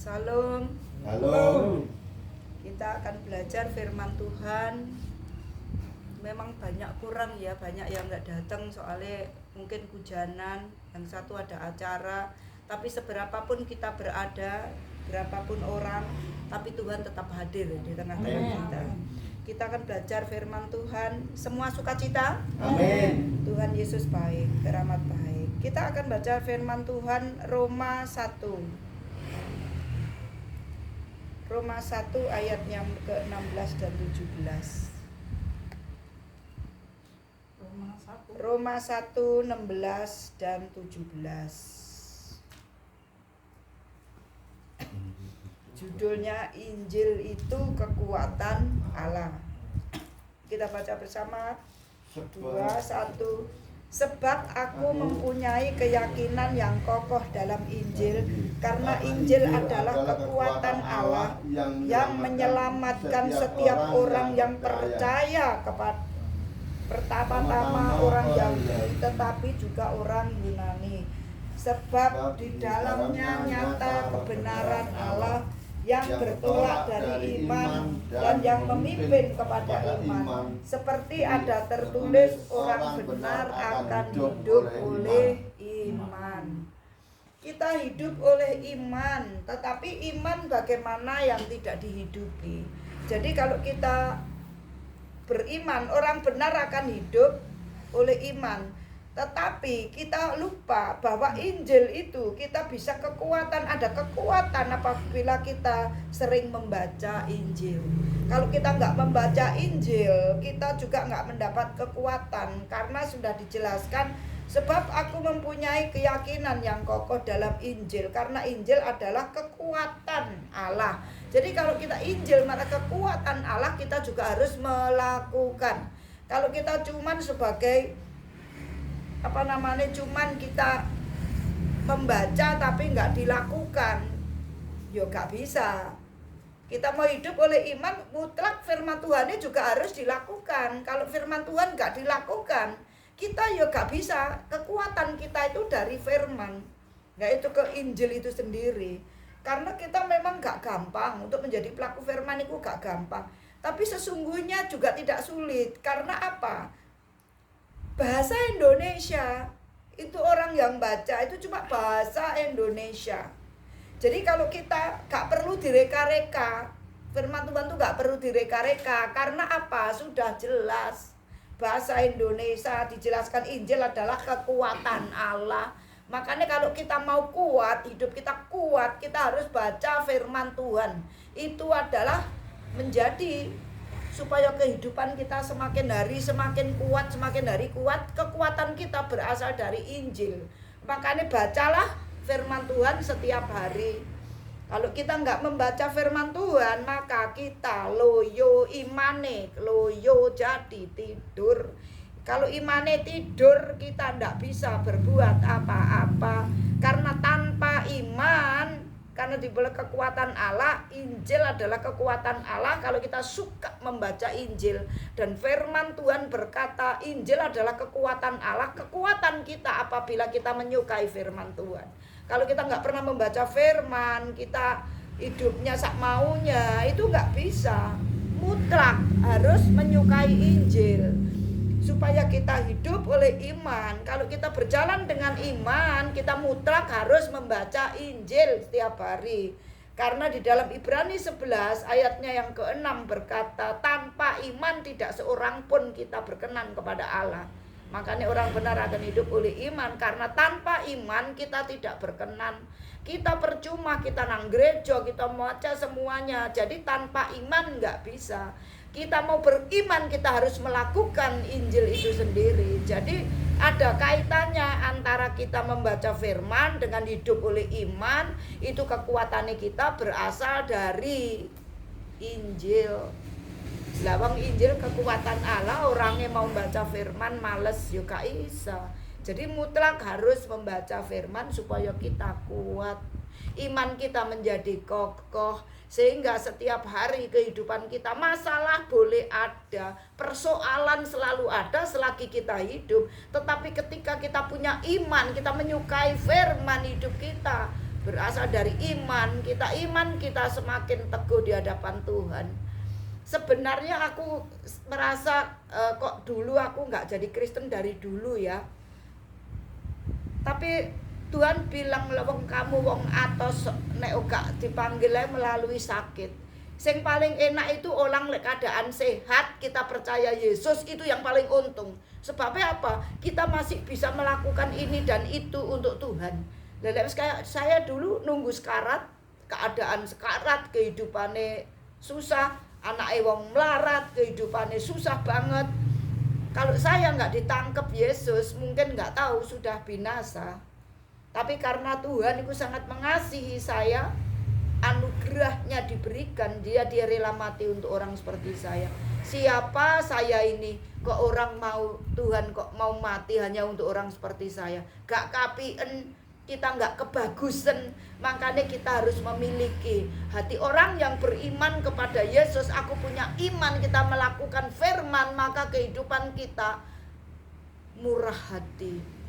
Salam. Halo. Kita akan belajar firman Tuhan. Memang banyak kurang ya, banyak yang nggak datang soalnya mungkin hujanan, yang satu ada acara. Tapi seberapapun kita berada, berapapun orang, tapi Tuhan tetap hadir di tengah-tengah kita. Kita akan belajar firman Tuhan. Semua sukacita. Amin. Tuhan Yesus baik, teramat baik. Kita akan baca firman Tuhan Roma 1. Roma 1 ayatnya ke-16 dan 17. Roma 1 16 dan 17. Judulnya Injil itu kekuatan Allah. Kita baca bersama. 2 1. Sebab aku mempunyai keyakinan yang kokoh dalam Injil, karena Injil adalah kekuatan Allah yang menyelamatkan setiap orang yang percaya kepada pertama-tama orang Yahudi, tetapi juga orang Yunani. Sebab di dalamnya nyata kebenaran Allah yang bertolak dari iman dan yang memimpin kepada iman. Seperti ada tertulis, orang benar akan hidup oleh iman. Kita hidup oleh iman, tetapi iman bagaimana yang tidak dihidupi. Jadi kalau kita beriman, orang benar akan hidup oleh iman. Tetapi kita lupa bahwa Injil itu kita bisa kekuatan, ada kekuatan apabila kita sering membaca Injil. Kalau kita nggak membaca Injil, kita juga nggak mendapat kekuatan, karena sudah dijelaskan. Sebab aku mempunyai keyakinan yang kokoh dalam Injil, karena Injil adalah kekuatan Allah. Jadi kalau kita Injil, maka kekuatan Allah kita juga harus melakukan. Kalau kita cuman sebagai cuman kita membaca tapi nggak dilakukan, ya nggak bisa. Kita mau hidup oleh iman, mutlak firman Tuhannya juga harus dilakukan. Kalau firman Tuhan nggak dilakukan, kita ya nggak bisa. Kekuatan kita itu dari firman, nggak itu ke Injil itu sendiri. Karena kita memang nggak gampang untuk menjadi pelaku firman, itu nggak gampang. Tapi sesungguhnya juga tidak sulit. Karena apa? Bahasa Indonesia itu orang yang baca itu cuma bahasa Indonesia. Jadi kalau kita gak perlu direka-reka, firman Tuhan tuh gak perlu direka-reka. Karena apa? Sudah jelas. Bahasa Indonesia dijelaskan Injil adalah kekuatan Allah. Makanya kalau kita mau kuat, hidup kita kuat, kita harus baca firman Tuhan. Itu adalah menjadi supaya kehidupan kita semakin hari semakin kuat, semakin hari kuat. Kekuatan kita berasal dari Injil. Makanya bacalah firman Tuhan setiap hari. Kalau kita nggak membaca firman Tuhan, maka kita loyo imane, loyo jadi tidur. Kalau imane tidur, kita nggak bisa berbuat apa-apa. Karena tanpa iman, karena diberi kekuatan Allah, Injil adalah kekuatan Allah. Kalau kita suka membaca Injil dan firman Tuhan berkata Injil adalah kekuatan Allah, kekuatan kita apabila kita menyukai firman Tuhan. Kalau kita nggak pernah membaca firman, kita hidupnya sak maunya, itu nggak bisa. Mutlak harus menyukai Injil supaya kita hidup oleh iman. Kalau kita berjalan dengan iman, kita mutlak harus membaca Injil setiap hari. Karena di dalam Ibrani 11 ayatnya yang ke-6 berkata, tanpa iman tidak seorang pun kita berkenan kepada Allah. Makanya orang benar akan hidup oleh iman, karena tanpa iman kita tidak berkenan. Kita percuma, kita nang gereja, kita baca semuanya. Jadi tanpa iman nggak bisa. Kita mau beriman, kita harus melakukan Injil itu sendiri. Jadi ada kaitannya antara kita membaca firman dengan hidup oleh iman. Itu kekuatannya kita berasal dari Injil. Lawang Injil kekuatan Allah, orangnya mau baca firman males juga isa. Jadi mutlak harus membaca firman supaya kita kuat. Iman kita menjadi kokoh. Sehingga setiap hari kehidupan kita, masalah boleh ada, persoalan selalu ada selagi kita hidup. Tetapi ketika kita punya iman, kita menyukai firman hidup kita, berasal dari iman. Kita semakin teguh di hadapan Tuhan. Sebenarnya aku merasa kok dulu aku nggak jadi Kristen dari dulu ya. Tapi Tuhan bilang wong kamu wong atos nek ora dipanggil melalui sakit. Sing paling enak itu orang keadaan sehat, kita percaya Yesus, itu yang paling untung. Sebabnya apa? Kita masih bisa melakukan ini dan itu untuk Tuhan. Dan kayak saya dulu nunggu sekarat, keadaan sekarat, kehidupannya susah, anaknya wong melarat, kehidupannya susah banget. Kalau saya nggak ditangkap Yesus, mungkin nggak tahu sudah binasa. Tapi karena Tuhan itu sangat mengasihi saya, anugerahnya diberikan, dia rela mati untuk orang seperti saya. Siapa saya ini kok orang mau Tuhan kok mau mati hanya untuk orang seperti saya? Gak kapien, kita gak kebagusan. Makanya kita harus memiliki hati orang yang beriman kepada Yesus. Aku punya iman, kita melakukan firman, maka kehidupan kita murah hati.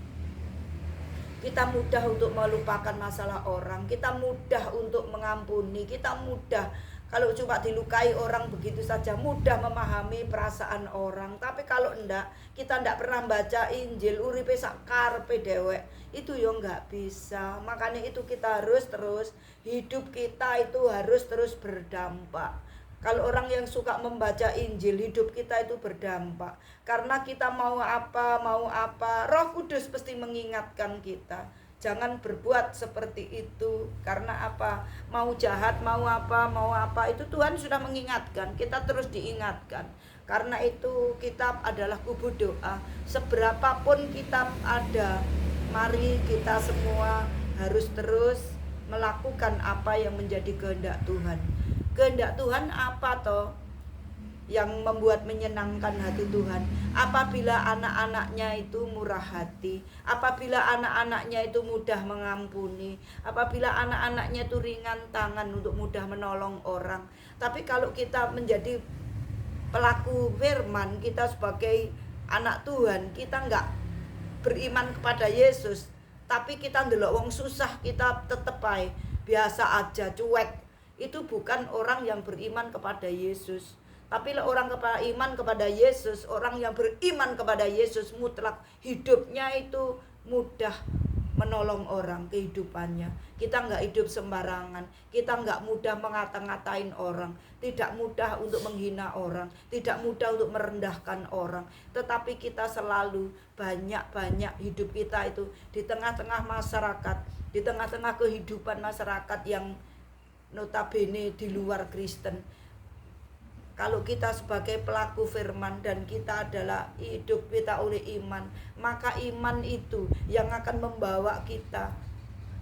Kita mudah untuk melupakan masalah orang, kita mudah untuk mengampuni, kita mudah kalau cuma dilukai orang begitu saja, mudah memahami perasaan orang. Tapi kalau enggak, kita enggak pernah baca Injil, uripe sak karepe dhewek, itu ya enggak bisa. Makanya itu kita harus terus, hidup kita itu harus terus berdampak. Kalau orang yang suka membaca Injil, hidup kita itu berdampak. Karena kita mau apa, Roh Kudus pasti mengingatkan kita. Jangan berbuat seperti itu. Karena apa? Mau jahat, mau apa, itu Tuhan sudah mengingatkan. Kita terus diingatkan. Karena itu kitab adalah kubu doa. Seberapapun kitab ada, mari kita semua harus terus melakukan apa yang menjadi kehendak Tuhan. Kehendak Tuhan apa toh yang membuat menyenangkan hati Tuhan? Apabila anak-anaknya itu murah hati, apabila anak-anaknya itu mudah mengampuni, apabila anak-anaknya itu ringan tangan untuk mudah menolong orang. Tapi kalau kita menjadi pelaku firman, kita sebagai anak Tuhan, kita enggak beriman kepada Yesus, tapi kita ndelok wong susah, kita tetep ae biasa aja, cuek. Itu bukan orang yang beriman kepada Yesus. Tapi orang iman kepada Yesus, orang yang beriman kepada Yesus mutlak, hidupnya itu mudah menolong orang kehidupannya. Kita enggak hidup sembarangan, kita enggak mudah ngata-ngatain orang, tidak mudah untuk menghina orang, tidak mudah untuk merendahkan orang. Tetapi kita selalu banyak-banyak hidup kita itu di tengah-tengah masyarakat, di tengah-tengah kehidupan masyarakat yang notabene di luar Kristen. Kalau kita sebagai pelaku firman dan kita adalah hidup kita oleh iman, maka iman itu yang akan membawa kita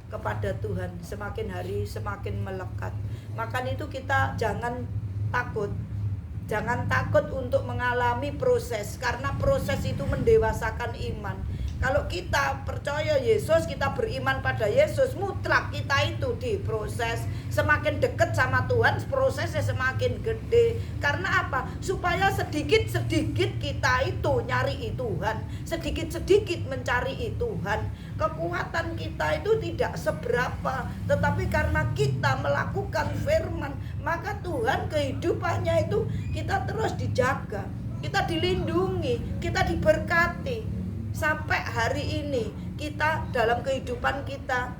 kepada Tuhan semakin hari semakin melekat. Maka itu kita jangan takut untuk mengalami proses, karena proses itu mendewasakan iman. Kalau kita percaya Yesus, kita beriman pada Yesus, mutlak kita itu diproses. Semakin dekat sama Tuhan, prosesnya semakin gede. Karena apa? Supaya sedikit-sedikit kita itu nyari Tuhan, sedikit-sedikit mencari Tuhan. Kekuatan kita itu tidak seberapa, tetapi karena kita melakukan firman, maka Tuhan kehidupannya itu kita terus dijaga, kita dilindungi, kita diberkati. Sampai hari ini kita dalam kehidupan kita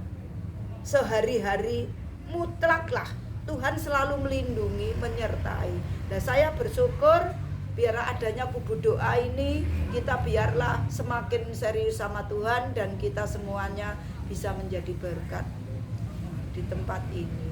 sehari-hari mutlaklah Tuhan selalu melindungi, menyertai. Dan saya bersyukur biar adanya kubu doa ini, kita biarlah semakin serius sama Tuhan dan kita semuanya bisa menjadi berkat di tempat ini.